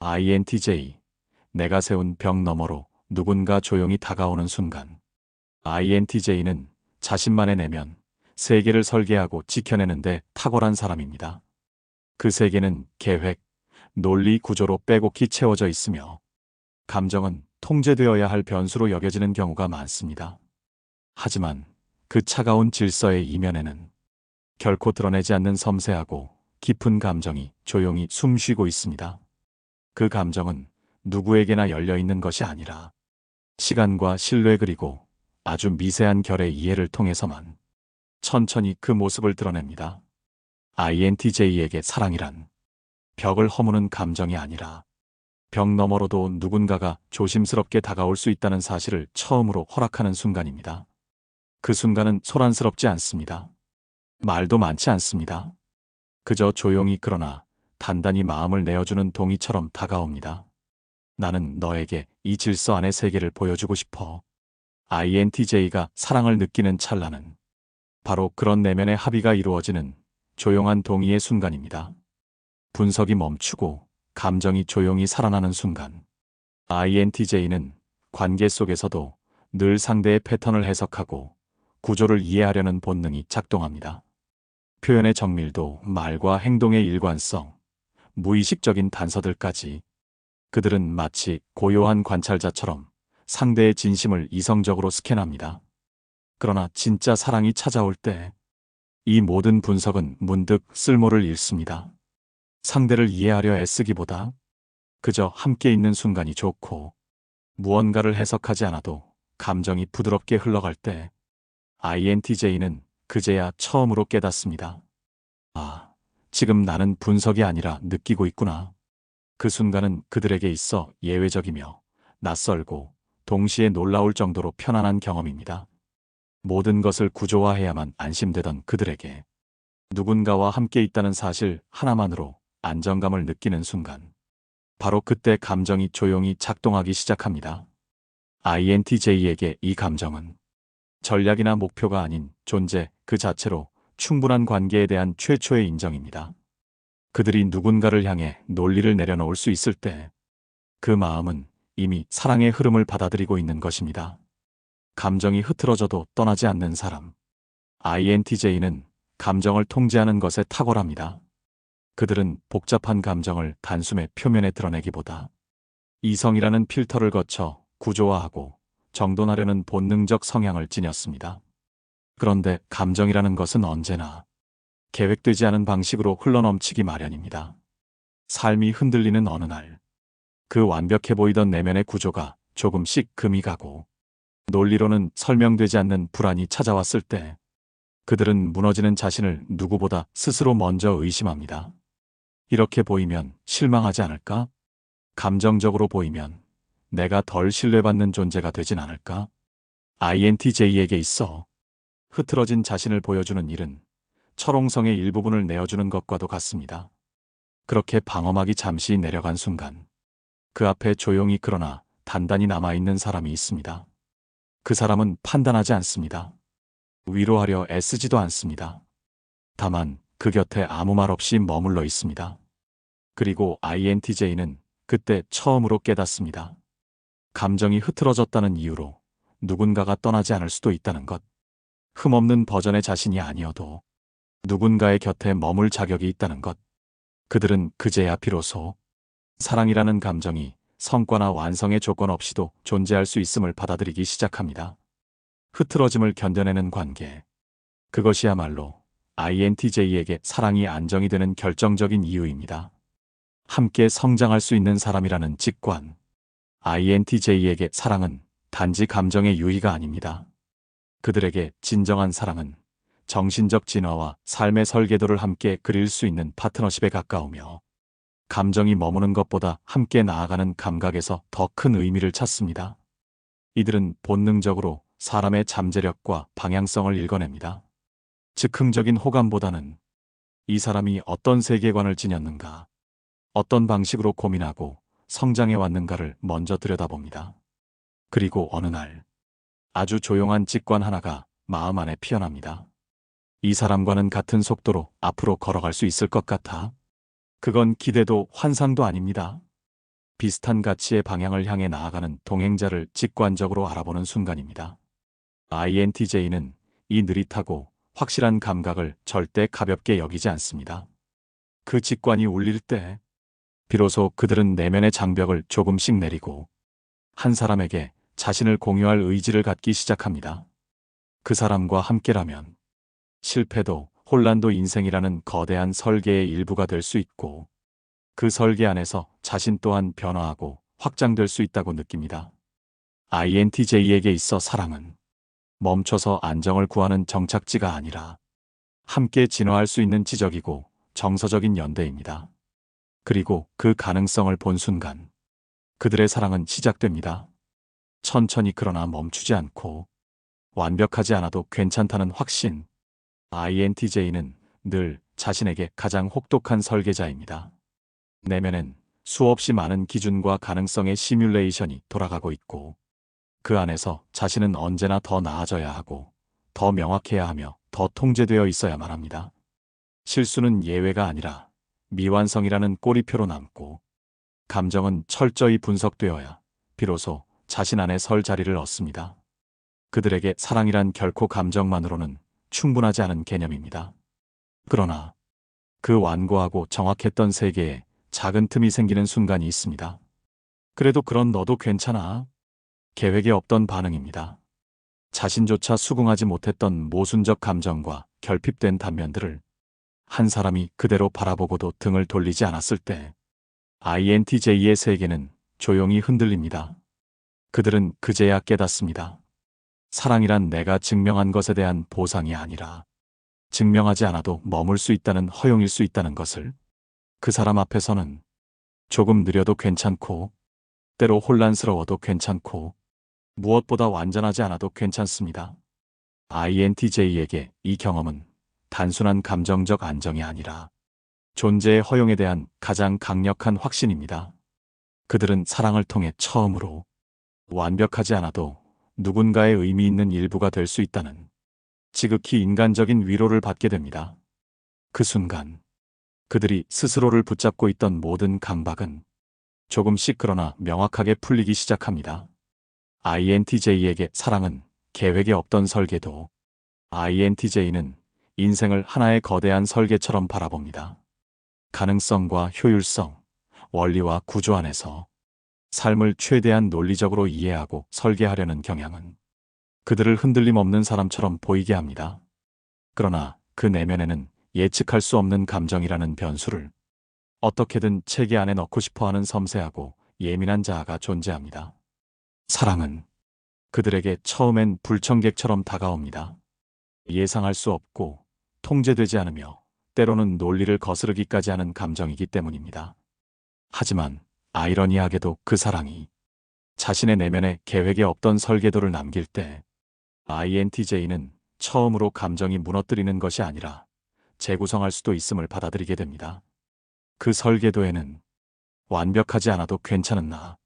INTJ. 내가 세운 벽 너머로 누군가 조용히 다가오는 순간. INTJ는 자신만의 내면, 세계를 설계하고 지켜내는데 탁월한 사람입니다. 그 세계는 계획, 논리 구조로 빼곡히 채워져 있으며 감정은 통제되어야 할 변수로 여겨지는 경우가 많습니다. 하지만 그 차가운 질서의 이면에는 결코 드러내지 않는 섬세하고 깊은 감정이 조용히 숨쉬고 있습니다. 그 감정은 누구에게나 열려있는 것이 아니라 시간과 신뢰 그리고 아주 미세한 결의 이해를 통해서만 천천히 그 모습을 드러냅니다. INTJ에게 사랑이란 벽을 허무는 감정이 아니라 벽 너머로도 누군가가 조심스럽게 다가올 수 있다는 사실을 처음으로 허락하는 순간입니다. 그 순간은 소란스럽지 않습니다. 말도 많지 않습니다. 그저 조용히 그러나 단단히 마음을 내어주는 동이처럼 다가옵니다. 나는 너에게 이 질서 안의 세계를 보여주고 싶어. INTJ가 사랑을 느끼는 찰나는 바로 그런 내면의 합의가 이루어지는 조용한 동의의 순간입니다. 분석이 멈추고 감정이 조용히 살아나는 순간. INTJ는 관계 속에서도 늘 상대의 패턴을 해석하고 구조를 이해하려는 본능이 작동합니다. 표현의 정밀도 말과 행동의 일관성, 무의식적인 단서들까지 그들은 마치 고요한 관찰자처럼 상대의 진심을 이성적으로 스캔합니다. 그러나 진짜 사랑이 찾아올 때 이 모든 분석은 문득 쓸모를 잃습니다. 상대를 이해하려 애쓰기보다 그저 함께 있는 순간이 좋고 무언가를 해석하지 않아도 감정이 부드럽게 흘러갈 때 INTJ는 그제야 처음으로 깨닫습니다. 아, 지금 나는 분석이 아니라 느끼고 있구나. 그 순간은 그들에게 있어 예외적이며 낯설고 동시에 놀라울 정도로 편안한 경험입니다. 모든 것을 구조화해야만 안심되던 그들에게 누군가와 함께 있다는 사실 하나만으로 안정감을 느끼는 순간. 바로 그때 감정이 조용히 작동하기 시작합니다. INTJ에게 이 감정은 전략이나 목표가 아닌 존재 그 자체로 충분한 관계에 대한 최초의 인정입니다. 그들이 누군가를 향해 논리를 내려놓을 수 있을 때 그 마음은 이미 사랑의 흐름을 받아들이고 있는 것입니다. 감정이 흐트러져도 떠나지 않는 사람. INTJ는 감정을 통제하는 것에 탁월합니다. 그들은 복잡한 감정을 단숨에 표면에 드러내기보다 이성이라는 필터를 거쳐 구조화하고 정돈하려는 본능적 성향을 지녔습니다. 그런데 감정이라는 것은 언제나 계획되지 않은 방식으로 흘러넘치기 마련입니다. 삶이 흔들리는 어느 날, 그 완벽해 보이던 내면의 구조가 조금씩 금이 가고 논리로는 설명되지 않는 불안이 찾아왔을 때 그들은 무너지는 자신을 누구보다 스스로 먼저 의심합니다. 이렇게 보이면 실망하지 않을까? 감정적으로 보이면 내가 덜 신뢰받는 존재가 되진 않을까? INTJ에게 있어 흐트러진 자신을 보여주는 일은 철옹성의 일부분을 내어주는 것과도 같습니다. 그렇게 방어막이 잠시 내려간 순간 그 앞에 조용히 그러나 단단히 남아있는 사람이 있습니다. 그 사람은 판단하지 않습니다. 위로하려 애쓰지도 않습니다. 다만 그 곁에 아무 말 없이 머물러 있습니다. 그리고 INTJ는 그때 처음으로 깨닫습니다. 감정이 흐트러졌다는 이유로 누군가가 떠나지 않을 수도 있다는 것. 흠없는 버전의 자신이 아니어도 누군가의 곁에 머물 자격이 있다는 것. 그들은 그제야 비로소 사랑이라는 감정이 성과나 완성의 조건 없이도 존재할 수 있음을 받아들이기 시작합니다. 흐트러짐을 견뎌내는 관계. 그것이야말로 INTJ에게 사랑이 안정이 되는 결정적인 이유입니다. 함께 성장할 수 있는 사람이라는 직관. INTJ에게 사랑은 단지 감정의 유희가 아닙니다. 그들에게 진정한 사랑은 정신적 진화와 삶의 설계도를 함께 그릴 수 있는 파트너십에 가까우며 감정이 머무는 것보다 함께 나아가는 감각에서 더 큰 의미를 찾습니다. 이들은 본능적으로 사람의 잠재력과 방향성을 읽어냅니다. 즉흥적인 호감보다는 이 사람이 어떤 세계관을 지녔는가, 어떤 방식으로 고민하고 성장해왔는가를 먼저 들여다봅니다. 그리고 어느 날 아주 조용한 직관 하나가 마음 안에 피어납니다. 이 사람과는 같은 속도로 앞으로 걸어갈 수 있을 것 같아. 그건 기대도 환상도 아닙니다. 비슷한 가치의 방향을 향해 나아가는 동행자를 직관적으로 알아보는 순간입니다. INTJ는 이 느릿하고 확실한 감각을 절대 가볍게 여기지 않습니다. 그 직관이 울릴 때 비로소 그들은 내면의 장벽을 조금씩 내리고 한 사람에게 자신을 공유할 의지를 갖기 시작합니다. 그 사람과 함께라면 실패도 혼란도 인생이라는 거대한 설계의 일부가 될 수 있고 그 설계 안에서 자신 또한 변화하고 확장될 수 있다고 느낍니다. INTJ에게 있어 사랑은 멈춰서 안정을 구하는 정착지가 아니라 함께 진화할 수 있는 지적이고 정서적인 연대입니다. 그리고 그 가능성을 본 순간 그들의 사랑은 시작됩니다. 천천히 그러나 멈추지 않고 완벽하지 않아도 괜찮다는 확신. INTJ는 늘 자신에게 가장 혹독한 설계자입니다. 내면엔 수없이 많은 기준과 가능성의 시뮬레이션이 돌아가고 있고 그 안에서 자신은 언제나 더 나아져야 하고 더 명확해야 하며 더 통제되어 있어야만 합니다. 실수는 예외가 아니라 미완성이라는 꼬리표로 남고 감정은 철저히 분석되어야 비로소 자신 안에 설 자리를 얻습니다. 그들에게 사랑이란 결코 감정만으로는 충분하지 않은 개념입니다. 그러나 그 완고하고 정확했던 세계에 작은 틈이 생기는 순간이 있습니다. 그래도 그런 너도 괜찮아. 계획에 없던 반응입니다. 자신조차 수긍하지 못했던 모순적 감정과 결핍된 단면들을 한 사람이 그대로 바라보고도 등을 돌리지 않았을 때 INTJ의 세계는 조용히 흔들립니다. 그들은 그제야 깨닫습니다. 사랑이란 내가 증명한 것에 대한 보상이 아니라 증명하지 않아도 머물 수 있다는 허용일 수 있다는 것을. 그 사람 앞에서는 조금 느려도 괜찮고 때로 혼란스러워도 괜찮고 무엇보다 완전하지 않아도 괜찮습니다. INTJ에게 이 경험은 단순한 감정적 안정이 아니라 존재의 허용에 대한 가장 강력한 확신입니다. 그들은 사랑을 통해 처음으로 완벽하지 않아도 누군가의 의미 있는 일부가 될 수 있다는 지극히 인간적인 위로를 받게 됩니다. 그 순간 그들이 스스로를 붙잡고 있던 모든 강박은 조금씩 그러나 명확하게 풀리기 시작합니다. INTJ에게 사랑은 계획에 없던 설계도. INTJ는 인생을 하나의 거대한 설계처럼 바라봅니다. 가능성과 효율성, 원리와 구조 안에서 삶을 최대한 논리적으로 이해하고 설계하려는 경향은 그들을 흔들림 없는 사람처럼 보이게 합니다. 그러나 그 내면에는 예측할 수 없는 감정이라는 변수를 어떻게든 체계 안에 넣고 싶어하는 섬세하고 예민한 자아가 존재합니다. 사랑은 그들에게 처음엔 불청객처럼 다가옵니다. 예상할 수 없고 통제되지 않으며 때로는 논리를 거스르기까지 하는 감정이기 때문입니다. 하지만 아이러니하게도 그 사랑이 자신의 내면에 계획에 없던 설계도를 남길 때 INTJ는 처음으로 감정이 무너뜨리는 것이 아니라 재구성할 수도 있음을 받아들이게 됩니다. 그 설계도에는 완벽하지 않아도 괜찮은 나,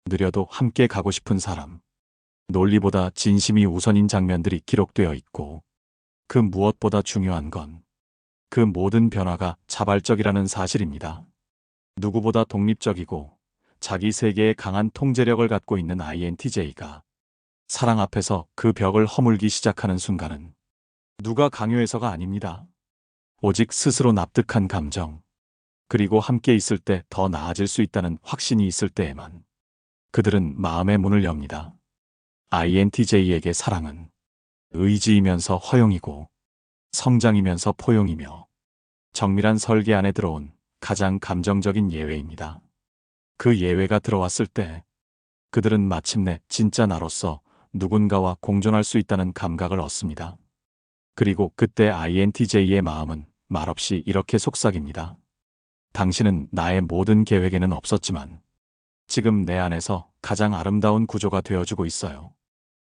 느려도 함께 가고 싶은 사람, 논리보다 진심이 우선인 장면들이 기록되어 있고 그 무엇보다 중요한 건 그 모든 변화가 자발적이라는 사실입니다. 누구보다 독립적이고 자기 세계에 강한 통제력을 갖고 있는 INTJ가 사랑 앞에서 그 벽을 허물기 시작하는 순간은 누가 강요해서가 아닙니다. 오직 스스로 납득한 감정, 그리고 함께 있을 때 더 나아질 수 있다는 확신이 있을 때에만 그들은 마음의 문을 엽니다. INTJ에게 사랑은 의지이면서 허용이고 성장이면서 포용이며 정밀한 설계 안에 들어온 가장 감정적인 예외입니다. 그 예외가 들어왔을 때 그들은 마침내 진짜 나로서 누군가와 공존할 수 있다는 감각을 얻습니다. 그리고 그때 INTJ의 마음은 말없이 이렇게 속삭입니다. 당신은 나의 모든 계획에는 없었지만 지금 내 안에서 가장 아름다운 구조가 되어주고 있어요.